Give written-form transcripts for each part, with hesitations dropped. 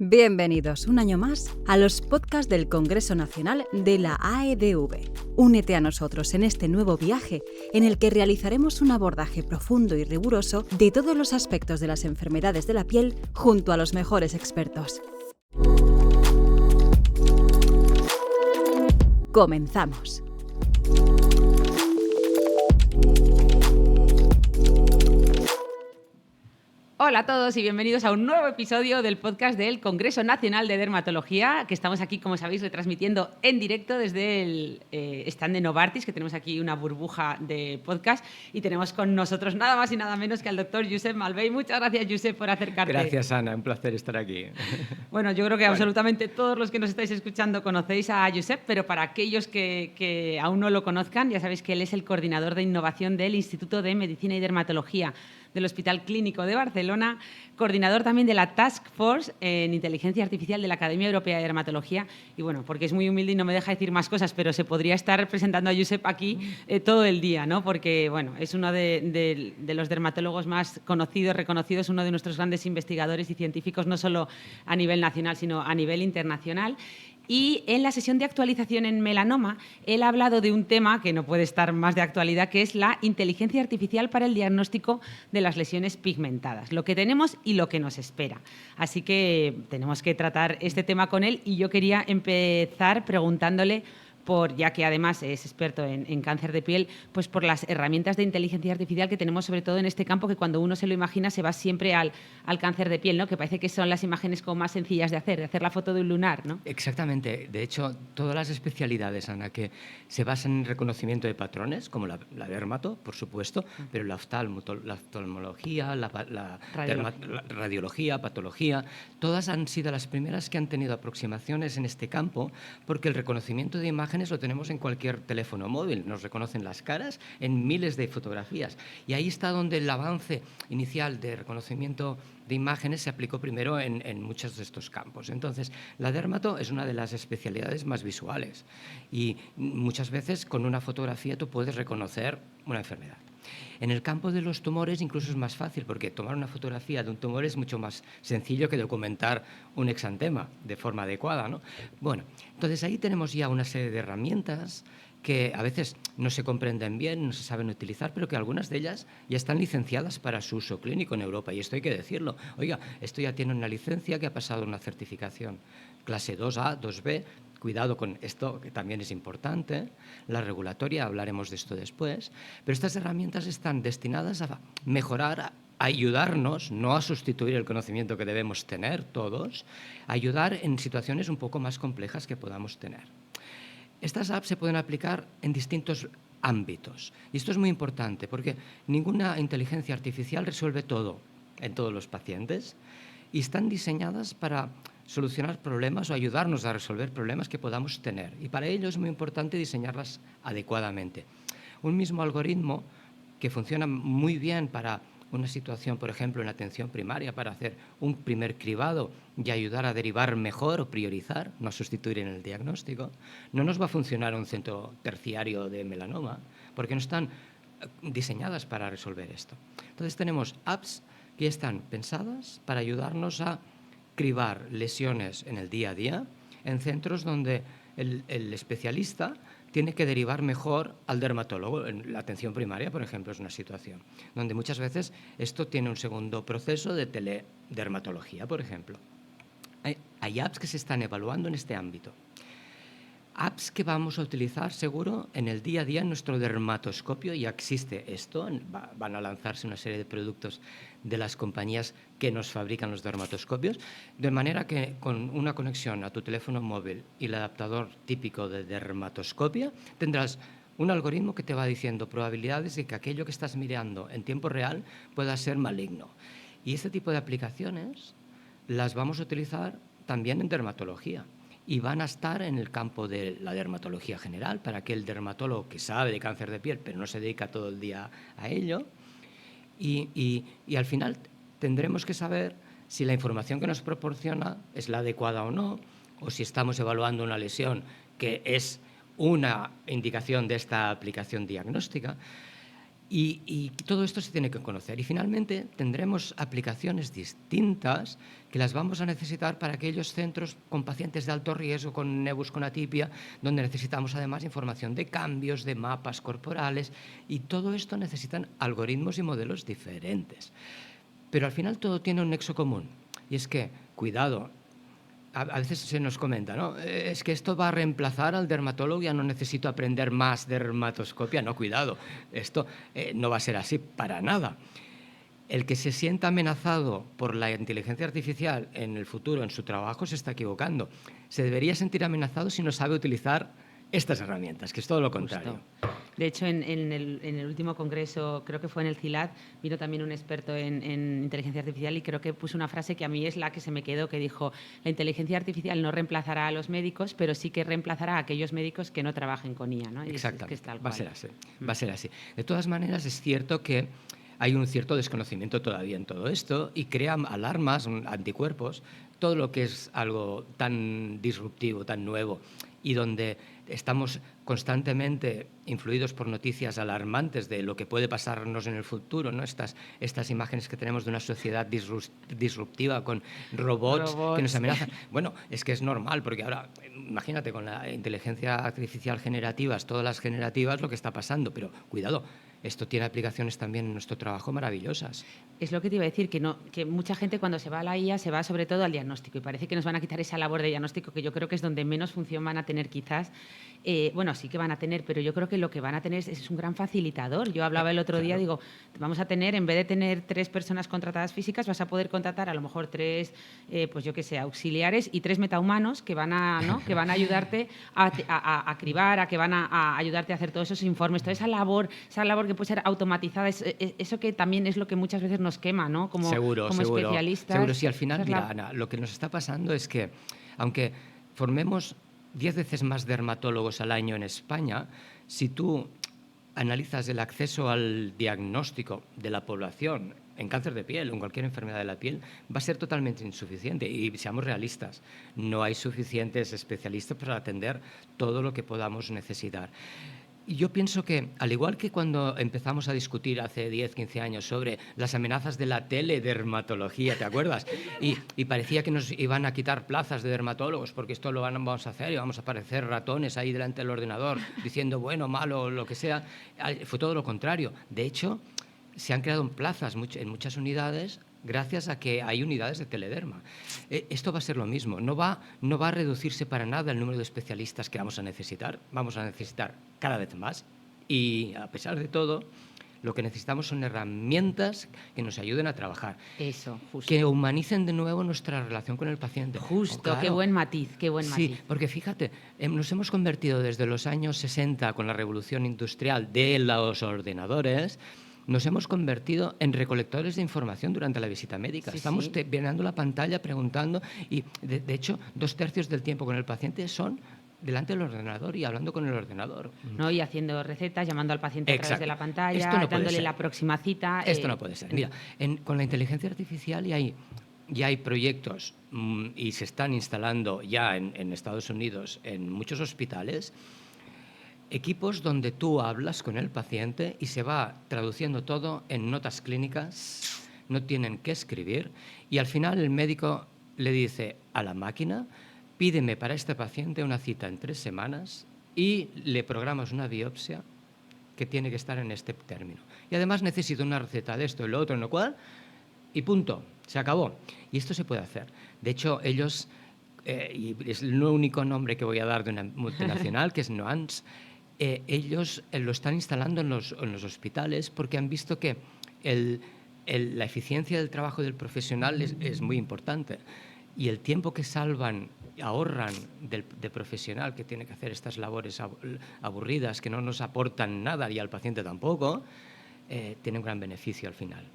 Bienvenidos un año más a los podcasts del Congreso Nacional de la AEDV. Únete a nosotros en este nuevo viaje en el que realizaremos un abordaje profundo y riguroso de todos los aspectos de las enfermedades de la piel junto a los mejores expertos. Comenzamos. Hola a todos y bienvenidos a un nuevo episodio del podcast del Congreso Nacional de Dermatología, que estamos aquí, como sabéis, retransmitiendo en directo desde el stand de Novartis, que tenemos aquí una burbuja de podcast, y tenemos con nosotros nada más y nada menos que al doctor Josep Malvey. Muchas gracias, Josep, por acercarte. Gracias, Ana, un placer estar aquí. Bueno, yo creo que absolutamente todos los que nos estáis escuchando conocéis a Josep, pero para aquellos que aún no lo conozcan, ya sabéis que él es el coordinador de innovación del Instituto de Medicina y Dermatología del Hospital Clínico de Barcelona, coordinador también de la Task Force en Inteligencia Artificial de la Academia Europea de Dermatología. Y bueno, porque es muy humilde y no me deja decir más cosas, pero se podría estar presentando a Josep aquí todo el día, ¿no? Porque bueno, es uno de los dermatólogos más conocidos, reconocidos, uno de nuestros grandes investigadores y científicos, no solo a nivel nacional, sino a nivel internacional. Y en la sesión de actualización en melanoma, él ha hablado de un tema que no puede estar más de actualidad, que es la inteligencia artificial para el diagnóstico de las lesiones pigmentadas, lo que tenemos y lo que nos espera. Así que tenemos que tratar este tema con él y yo quería empezar preguntándole ya que además es experto en cáncer de piel, pues por las herramientas de inteligencia artificial que tenemos sobre todo en este campo, que cuando uno se lo imagina se va siempre al cáncer de piel, ¿no? Que parece que son las imágenes como más sencillas de hacer la foto de un lunar, ¿no? Exactamente. De hecho, todas las especialidades, Ana, que se basan en reconocimiento de patrones, como la dermato, por supuesto, pero la oftalmología, la radiología, patología, todas han sido las primeras que han tenido aproximaciones en este campo, porque el reconocimiento de imágenes lo tenemos en cualquier teléfono móvil, nos reconocen las caras en miles de fotografías. Y ahí está donde el avance inicial de reconocimiento de imágenes se aplicó primero en muchos de estos campos. Entonces, la dermato es una de las especialidades más visuales y muchas veces con una fotografía tú puedes reconocer una enfermedad. En el campo de los tumores incluso es más fácil, porque tomar una fotografía de un tumor es mucho más sencillo que documentar un exantema de forma adecuada, ¿no? Bueno, entonces ahí tenemos ya una serie de herramientas que a veces no se comprenden bien, no se saben utilizar, pero que algunas de ellas ya están licenciadas para su uso clínico en Europa, y esto hay que decirlo. Oiga, esto ya tiene una licencia que ha pasado una certificación clase 2A, 2B, cuidado con esto, que también es importante, la regulatoria, hablaremos de esto después, pero estas herramientas están destinadas a mejorar, a ayudarnos, no a sustituir el conocimiento que debemos tener todos, a ayudar en situaciones un poco más complejas que podamos tener. Estas apps se pueden aplicar en distintos ámbitos, y esto es muy importante porque ninguna inteligencia artificial resuelve todo en todos los pacientes, y están diseñadas para solucionar problemas o ayudarnos a resolver problemas que podamos tener. Y para ello es muy importante diseñarlas adecuadamente. Un mismo algoritmo que funciona muy bien para una situación, por ejemplo, en atención primaria, para hacer un primer cribado y ayudar a derivar mejor o priorizar, no sustituir en el diagnóstico, no nos va a funcionar un centro terciario de melanoma, porque no están diseñadas para resolver esto. Entonces tenemos apps que están pensadas para ayudarnos a cribar lesiones en el día a día en centros donde el especialista tiene que derivar mejor al dermatólogo. En la atención primaria, por ejemplo, es una situación donde muchas veces esto tiene un segundo proceso de teledermatología, por ejemplo. Hay apps que se están evaluando en este ámbito. Apps que vamos a utilizar seguro en el día a día en nuestro dermatoscopio. Ya existe esto, van a lanzarse una serie de productos de las compañías que nos fabrican los dermatoscopios, de manera que con una conexión a tu teléfono móvil y el adaptador típico de dermatoscopia tendrás un algoritmo que te va diciendo probabilidades de que aquello que estás mirando en tiempo real pueda ser maligno. Y este tipo de aplicaciones las vamos a utilizar también en dermatología. Y van a estar en el campo de la dermatología general, para que el dermatólogo que sabe de cáncer de piel, pero no se dedica todo el día a ello, y al final tendremos que saber si la información que nos proporciona es la adecuada o no, o si estamos evaluando una lesión que es una indicación de esta aplicación diagnóstica. Y todo esto se tiene que conocer. Y finalmente tendremos aplicaciones distintas que las vamos a necesitar para aquellos centros con pacientes de alto riesgo, con nevus, con atipia, donde necesitamos además información de cambios, de mapas corporales, y todo esto necesitan algoritmos y modelos diferentes. Pero al final todo tiene un nexo común, y es que, cuidado, a veces se nos comenta, ¿no? Es que esto va a reemplazar al dermatólogo, ya no necesito aprender más dermatoscopia. No, cuidado, esto no va a ser así para nada. El que se sienta amenazado por la inteligencia artificial en el futuro, en su trabajo, se está equivocando. Se debería sentir amenazado si no sabe utilizar estas herramientas, que es todo lo contrario. Justo. De hecho, en el último congreso, creo que fue en el CILAD, vino también un experto en inteligencia artificial y creo que puso una frase que a mí es la que se me quedó, que dijo: la inteligencia artificial no reemplazará a los médicos, pero sí que reemplazará a aquellos médicos que no trabajen con IA, ¿no? Exactamente, es tal cual. va a ser así. De todas maneras, es cierto que hay un cierto desconocimiento todavía en todo esto y crea alarmas, anticuerpos, todo lo que es algo tan disruptivo, tan nuevo, y donde estamos constantemente influidos por noticias alarmantes de lo que puede pasarnos en el futuro, ¿no? Estas imágenes que tenemos de una sociedad disruptiva con robots que nos amenazan. Bueno, es que es normal, porque ahora, imagínate, con la inteligencia artificial generativas, todas las generativas, lo que está pasando, pero cuidado, esto tiene aplicaciones también en nuestro trabajo maravillosas. Es lo que te iba a decir, que mucha gente cuando se va a la IA se va sobre todo al diagnóstico y parece que nos van a quitar esa labor de diagnóstico, que yo creo que es donde menos función van a tener quizás. Bueno, sí que van a tener, pero yo creo que lo que van a tener es un gran facilitador. Yo hablaba el otro día, digo, vamos a tener, en vez de tener 3 personas contratadas físicas, vas a poder contratar a lo mejor 3, pues yo qué sé, auxiliares y 3 metahumanos que van a, ¿no? que van a ayudarte a cribar, a que van a ayudarte a hacer todos esos informes, toda esa labor que puede ser automatizada, eso que también es lo que muchas veces nos quema, ¿no? Como especialistas. Seguro, sí, al final, mira, Ana, lo que nos está pasando es que, aunque formemos 10 veces más dermatólogos al año en España, si tú analizas el acceso al diagnóstico de la población en cáncer de piel o en cualquier enfermedad de la piel, va a ser totalmente insuficiente. Y seamos realistas, no hay suficientes especialistas para atender todo lo que podamos necesitar. Y yo pienso que, al igual que cuando empezamos a discutir hace 10, 15 años sobre las amenazas de la teledermatología, ¿te acuerdas? Y parecía que nos iban a quitar plazas de dermatólogos porque esto lo vamos a hacer y vamos a aparecer ratones ahí delante del ordenador diciendo bueno, malo, lo que sea. Fue todo lo contrario. De hecho, se han creado plazas en muchas unidades gracias a que hay unidades de telederma. Esto va a ser lo mismo. No va a reducirse para nada el número de especialistas que vamos a necesitar. Vamos a necesitar cada vez más. Y, a pesar de todo, lo que necesitamos son herramientas que nos ayuden a trabajar. Eso, justo. Que humanicen de nuevo nuestra relación con el paciente. Justo, claro. Qué buen matiz. Sí, porque fíjate, nos hemos convertido desde los años 60 con la revolución industrial de los ordenadores. Nos hemos convertido en recolectores de información durante la visita médica. Estamos mirando la pantalla, preguntando, y de hecho 2/3 del tiempo con el paciente son delante del ordenador y hablando con el ordenador. No, y haciendo recetas, llamando al paciente a través de la pantalla, dándole la próxima cita. Esto no puede ser. Mira, con la inteligencia artificial ya hay proyectos y se están instalando ya en Estados Unidos en muchos hospitales, equipos donde tú hablas con el paciente y se va traduciendo todo en notas clínicas, no tienen que escribir, y al final el médico le dice a la máquina: pídeme para este paciente una cita en 3 semanas y le programas una biopsia que tiene que estar en este término. Y además necesito una receta de esto y lo otro, en lo cual, y punto, se acabó. Y esto se puede hacer. De hecho, ellos, y es el único nombre que voy a dar de una multinacional, que es Nuance, ellos lo están instalando en los hospitales porque han visto que la eficiencia del trabajo del profesional es muy importante, y el tiempo que ahorran del profesional que tiene que hacer estas labores aburridas que no nos aportan nada y al paciente tampoco, tiene un gran beneficio al final.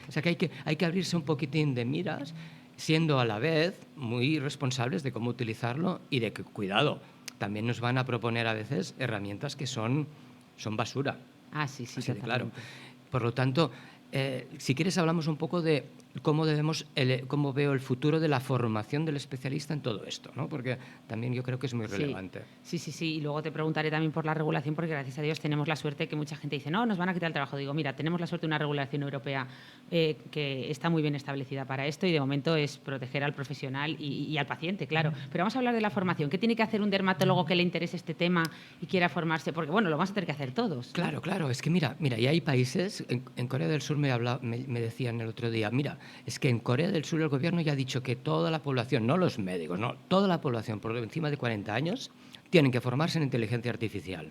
O sea que hay que abrirse un poquitín de miras, siendo a la vez muy responsables de cómo utilizarlo y de que, cuidado, también nos van a proponer a veces herramientas que son basura. Sí, claro. Por lo tanto, si quieres hablamos un poco de cómo veo el futuro de la formación del especialista en todo esto, ¿no? Porque también yo creo que es muy relevante. Sí. Y luego te preguntaré también por la regulación, porque gracias a Dios tenemos la suerte que mucha gente dice, no, nos van a quitar el trabajo. Digo, mira, tenemos la suerte de una regulación europea que está muy bien establecida para esto y de momento es proteger al profesional y al paciente, claro. Pero vamos a hablar de la formación. ¿Qué tiene que hacer un dermatólogo que le interese este tema y quiera formarse? Porque, bueno, lo vamos a tener que hacer todos. Claro. Es que mira, y hay países, en Corea del Sur me decían el otro día, mira, es que en Corea del Sur el gobierno ya ha dicho que toda la población, no los médicos, no, toda la población por encima de 40 años tienen que formarse en inteligencia artificial.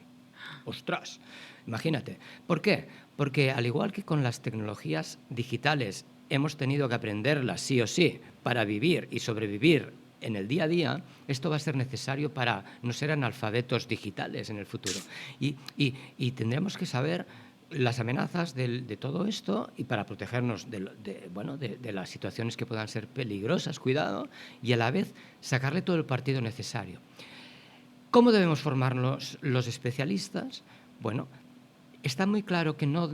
¡Ostras! Imagínate. ¿Por qué? Porque al igual que con las tecnologías digitales hemos tenido que aprenderlas sí o sí para vivir y sobrevivir en el día a día, esto va a ser necesario para no ser analfabetos digitales en el futuro. Y tendremos que saber las amenazas de todo esto y para protegernos de las situaciones que puedan ser peligrosas, cuidado, y a la vez sacarle todo el partido necesario. ¿Cómo debemos formarnos los especialistas? Bueno, está muy claro que no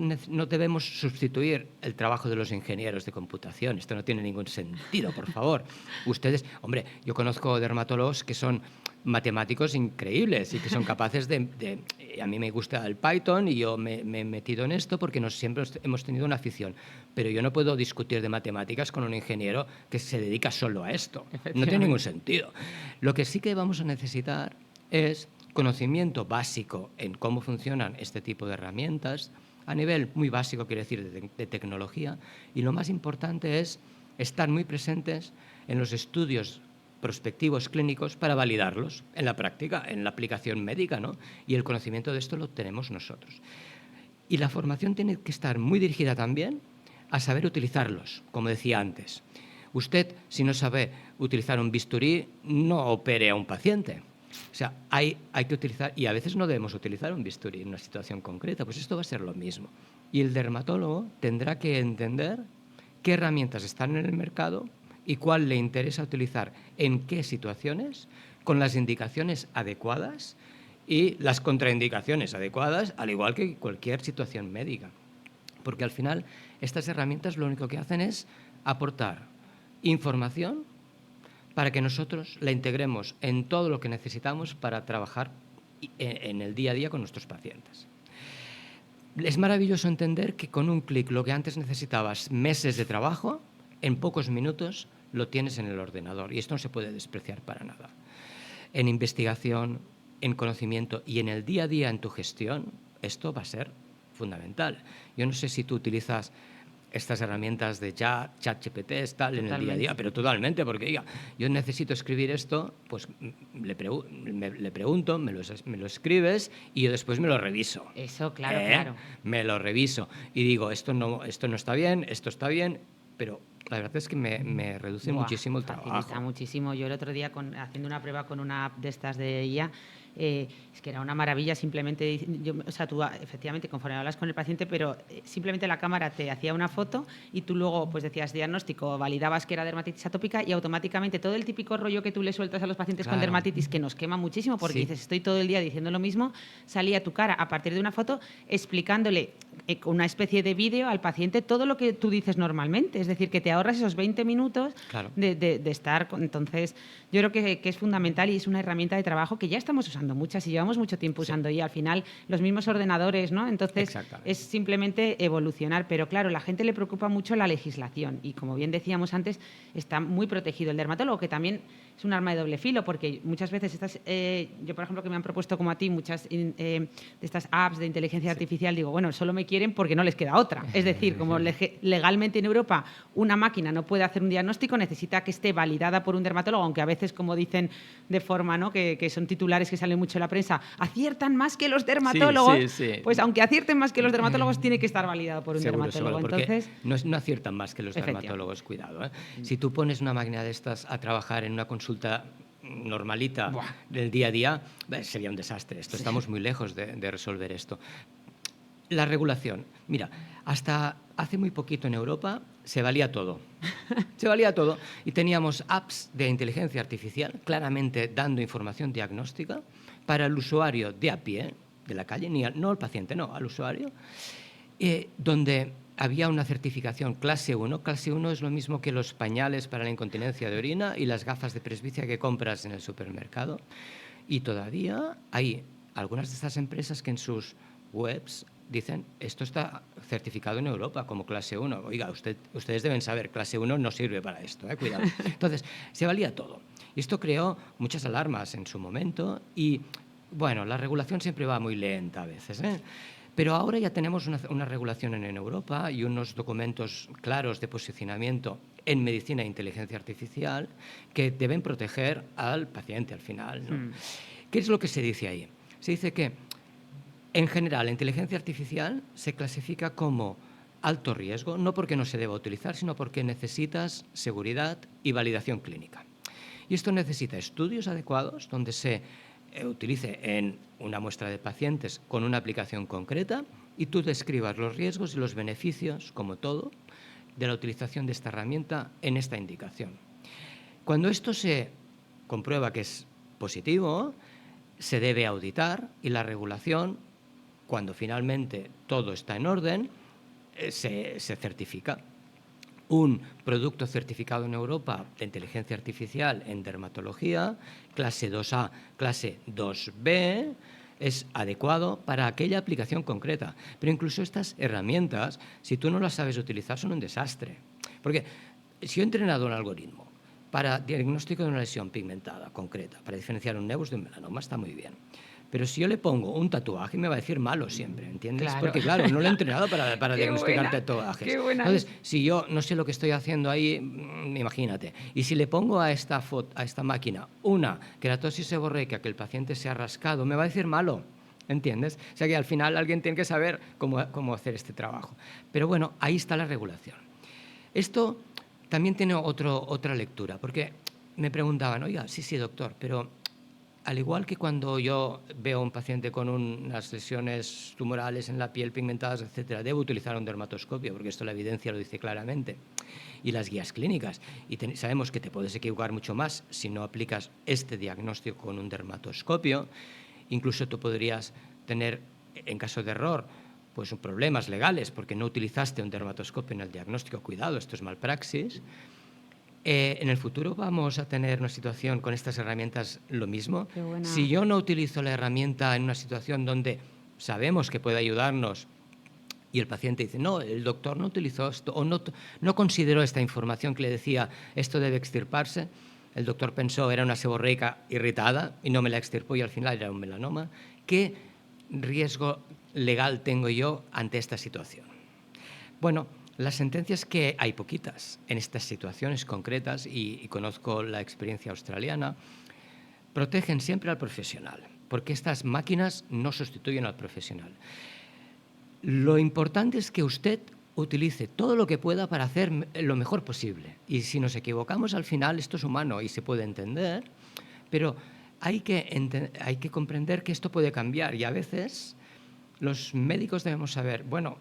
debemos sustituir el trabajo de los ingenieros de computación. Esto no tiene ningún sentido, por favor. Ustedes, hombre, yo conozco dermatólogos que son matemáticos increíbles y que son capaces a mí me gusta el Python y yo me he metido en esto porque siempre hemos tenido una afición. Pero yo no puedo discutir de matemáticas con un ingeniero que se dedica solo a esto. No tiene ningún sentido. Lo que sí que vamos a necesitar es conocimiento básico en cómo funcionan este tipo de herramientas, a nivel muy básico, quiere decir, de tecnología, y lo más importante es estar muy presentes en los estudios prospectivos clínicos para validarlos en la práctica, en la aplicación médica, ¿no? Y el conocimiento de esto lo tenemos nosotros. Y la formación tiene que estar muy dirigida también a saber utilizarlos, como decía antes. Usted, si no sabe utilizar un bisturí, no opere a un paciente. O sea, hay que utilizar, y a veces no debemos utilizar un bisturí en una situación concreta, pues esto va a ser lo mismo. Y el dermatólogo tendrá que entender qué herramientas están en el mercado y cuál le interesa utilizar en qué situaciones, con las indicaciones adecuadas y las contraindicaciones adecuadas, al igual que cualquier situación médica. Porque al final estas herramientas lo único que hacen es aportar información para que nosotros la integremos en todo lo que necesitamos para trabajar en el día a día con nuestros pacientes. Es maravilloso entender que con un clic lo que antes necesitabas meses de trabajo, en pocos minutos lo tienes en el ordenador y esto no se puede despreciar para nada. En investigación, en conocimiento y en el día a día en tu gestión, esto va a ser fundamental. Yo no sé si tú utilizas estas herramientas de ChatGPT, tal, en el día a día, pero totalmente, porque diga, yo necesito escribir esto, pues le pregunto, me lo escribes y yo después me lo reviso. Eso, claro. Me lo reviso y digo, esto no está bien, esto está bien, pero la verdad es que me reduce muchísimo el trabajo. Facilita muchísimo. Yo el otro día, haciendo una prueba con una app de estas de IA, es que era una maravilla simplemente. Tú efectivamente conforme hablas con el paciente, pero simplemente la cámara te hacía una foto y tú luego pues decías diagnóstico, validabas que era dermatitis atópica y automáticamente todo el típico rollo que tú le sueltas a los pacientes con dermatitis que nos quema muchísimo porque dices estoy todo el día diciendo lo mismo, salía tu cara a partir de una foto explicándole con una especie de vídeo al paciente todo lo que tú dices normalmente, es decir, que te ahorras esos 20 minutos de estar. Entonces yo creo que es fundamental y es una herramienta de trabajo que ya estamos usando muchas y llevamos mucho tiempo usando y al final los mismos ordenadores, ¿no? Entonces es simplemente evolucionar, pero claro, la gente le preocupa mucho la legislación y como bien decíamos antes, está muy protegido el dermatólogo, que también es un arma de doble filo porque muchas veces yo por ejemplo que me han propuesto como a ti muchas de estas apps de inteligencia artificial, digo, bueno, solo me quieren porque no les queda otra, es decir, como legalmente en Europa una máquina no puede hacer un diagnóstico, necesita que esté validada por un dermatólogo, aunque a veces, como dicen de forma, ¿no? que son titulares que salen mucho en la prensa, aciertan más que los dermatólogos, pues aunque acierten más que los dermatólogos, tiene que estar validado por un dermatólogo. Entonces, no aciertan más que los dermatólogos, cuidado. Si tú pones una máquina de estas a trabajar en una consulta normalita del día a día, sería un desastre. Estamos muy lejos de resolver esto. La regulación. Mira, hasta hace muy poquito en Europa se valía todo. Se valía todo. Y teníamos apps de inteligencia artificial claramente dando información diagnóstica para el usuario de a pie, de la calle, no al paciente, no, al usuario, donde había una certificación clase 1. Clase 1 es lo mismo que los pañales para la incontinencia de orina y las gafas de presbicia que compras en el supermercado. Y todavía hay algunas de estas empresas que en sus webs dicen, esto está certificado en Europa como clase 1. Oiga, ustedes deben saber, clase 1 no sirve para esto, cuidado. Entonces, se valía todo. Y esto creó muchas alarmas en su momento y, bueno, la regulación siempre va muy lenta a veces, Pero ahora ya tenemos una regulación en Europa y unos documentos claros de posicionamiento en medicina e inteligencia artificial que deben proteger al paciente al final, ¿no? ¿Qué es lo que se dice ahí? Se dice que, en general, la inteligencia artificial se clasifica como alto riesgo, no porque no se deba utilizar, sino porque necesitas seguridad y validación clínica. Y esto necesita estudios adecuados donde se utilice en una muestra de pacientes con una aplicación concreta y tú describas los riesgos y los beneficios, como todo, de la utilización de esta herramienta en esta indicación. Cuando esto se comprueba que es positivo, se debe auditar y la regulación, cuando finalmente todo está en orden, se certifica. Un producto certificado en Europa de inteligencia artificial en dermatología, clase 2A, clase 2B, es adecuado para aquella aplicación concreta. Pero incluso estas herramientas, si tú no las sabes utilizar, son un desastre. Porque si yo he entrenado un algoritmo para diagnóstico de una lesión pigmentada concreta, para diferenciar un nevus de un melanoma, está muy bien. Pero si yo le pongo un tatuaje, me va a decir malo siempre, ¿entiendes? Claro. Porque, claro, no lo he entrenado para diagnosticar tatuajes. Entonces, si yo no sé lo que estoy haciendo ahí, imagínate. Y si le pongo a esta máquina una queratosis seborreica que el paciente se ha rascado, me va a decir malo, ¿entiendes? O sea que al final alguien tiene que saber cómo hacer este trabajo. Pero bueno, ahí está la regulación. Esto también tiene otra lectura, porque me preguntaban, oiga, sí, doctor, pero al igual que cuando yo veo a un paciente con unas lesiones tumorales en la piel, pigmentadas, etcétera, debo utilizar un dermatoscopio, porque esto la evidencia lo dice claramente, y las guías clínicas. Y sabemos que te puedes equivocar mucho más si no aplicas este diagnóstico con un dermatoscopio. Incluso tú podrías tener, en caso de error, pues problemas legales porque no utilizaste un dermatoscopio en el diagnóstico. Cuidado, esto es malpraxis. En el futuro vamos a tener una situación con estas herramientas lo mismo. Si yo no utilizo la herramienta en una situación donde sabemos que puede ayudarnos y el paciente dice, no, el doctor no utilizó esto o no consideró esta información que le decía, esto debe extirparse, el doctor pensó era una seborreica irritada y no me la extirpó y al final era un melanoma, ¿qué riesgo legal tengo yo ante esta situación? Bueno, las sentencias, que hay poquitas en estas situaciones concretas, y conozco la experiencia australiana, protegen siempre al profesional, porque estas máquinas no sustituyen al profesional. Lo importante es que usted utilice todo lo que pueda para hacer lo mejor posible. Y si nos equivocamos al final, esto es humano y se puede entender, pero hay que comprender que esto puede cambiar y a veces los médicos debemos saber, bueno,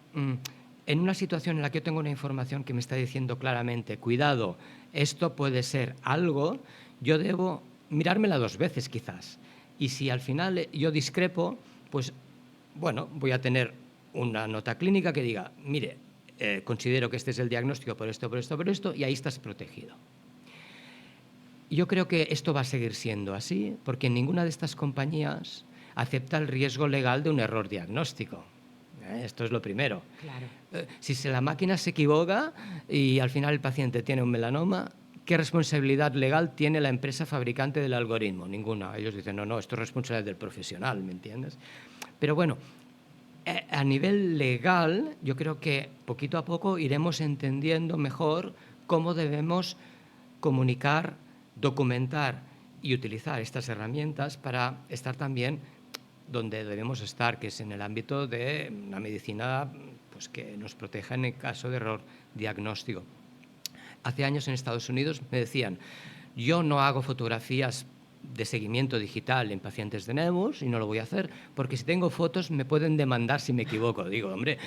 en una situación en la que yo tengo una información que me está diciendo claramente, cuidado, esto puede ser algo, yo debo mirármela 2 veces quizás. Y si al final yo discrepo, pues bueno, voy a tener una nota clínica que diga, mire, considero que este es el diagnóstico por esto, y ahí estás protegido. Yo creo que esto va a seguir siendo así, porque ninguna de estas compañías acepta el riesgo legal de un error diagnóstico. Esto es lo primero. Claro. Si la máquina se equivoca y al final el paciente tiene un melanoma, ¿qué responsabilidad legal tiene la empresa fabricante del algoritmo? Ninguna. Ellos dicen, no, esto es responsabilidad del profesional, ¿me entiendes? Pero bueno, a nivel legal, yo creo que poquito a poco iremos entendiendo mejor cómo debemos comunicar, documentar y utilizar estas herramientas para estar también donde debemos estar, que es en el ámbito de una medicina pues, que nos proteja en el caso de error diagnóstico. Hace años en Estados Unidos me decían, yo no hago fotografías de seguimiento digital en pacientes de nevus y no lo voy a hacer porque si tengo fotos me pueden demandar si me equivoco. Digo, hombre,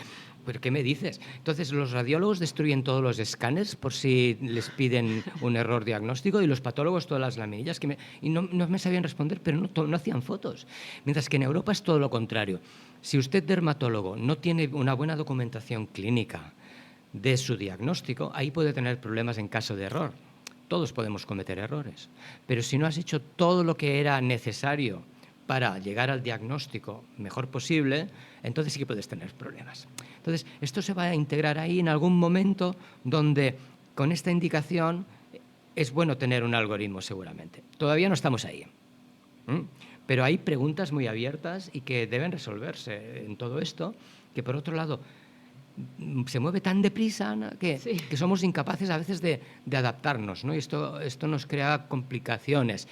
¿pero qué me dices? Entonces los radiólogos destruyen todos los escáneres por si les piden un error diagnóstico y los patólogos todas las laminillas y no me sabían responder, pero no hacían fotos. Mientras que en Europa es todo lo contrario. Si usted, dermatólogo, no tiene una buena documentación clínica de su diagnóstico, ahí puede tener problemas en caso de error. Todos podemos cometer errores, pero si no has hecho todo lo que era necesario para llegar al diagnóstico mejor posible, entonces sí que puedes tener problemas. Entonces, esto se va a integrar ahí en algún momento donde con esta indicación es bueno tener un algoritmo seguramente. Todavía no estamos ahí, pero hay preguntas muy abiertas y que deben resolverse en todo esto, que por otro lado se mueve tan deprisa, Ana, que somos incapaces a veces de adaptarnos, ¿no? Y esto nos crea complicaciones.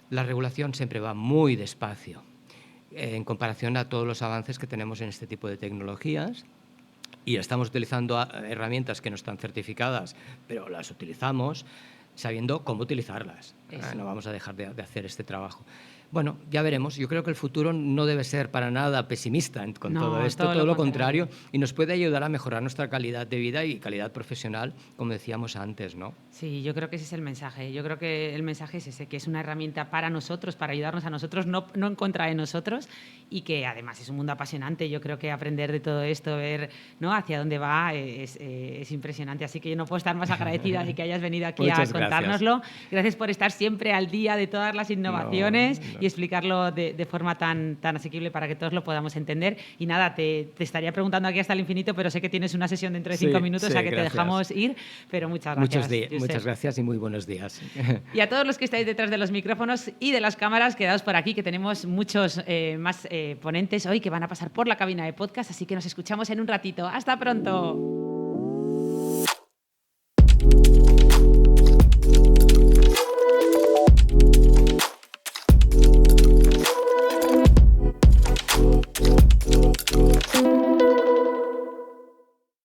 La regulación siempre va muy despacio en comparación a todos los avances que tenemos en este tipo de tecnologías, y estamos utilizando herramientas que no están certificadas, pero las utilizamos sabiendo cómo utilizarlas. No vamos a dejar de hacer este trabajo. Bueno, ya veremos. Yo creo que el futuro no debe ser para nada pesimista con todo esto, todo lo contrario, y nos puede ayudar a mejorar nuestra calidad de vida y calidad profesional, como decíamos antes, ¿no? Sí, yo creo que ese es el mensaje. Yo creo que el mensaje es ese, que es una herramienta para nosotros, para ayudarnos a nosotros, no en contra de nosotros, y que además es un mundo apasionante. Yo creo que aprender de todo esto, ver, ¿no?, hacia dónde va, es impresionante. Así que yo no puedo estar más agradecida de que hayas venido aquí a contárnoslo. Gracias por estar siempre al día de todas las innovaciones y explicarlo de forma tan asequible para que todos lo podamos entender. Y nada, te estaría preguntando aquí hasta el infinito, pero sé que tienes una sesión dentro de 5 minutos, a que te dejamos ir, pero muchas gracias. Muchas gracias y muy buenos días. Y a todos los que estáis detrás de los micrófonos y de las cámaras, quedaos por aquí, que tenemos muchos más ponentes hoy que van a pasar por la cabina de podcast, así que nos escuchamos en un ratito. ¡Hasta pronto!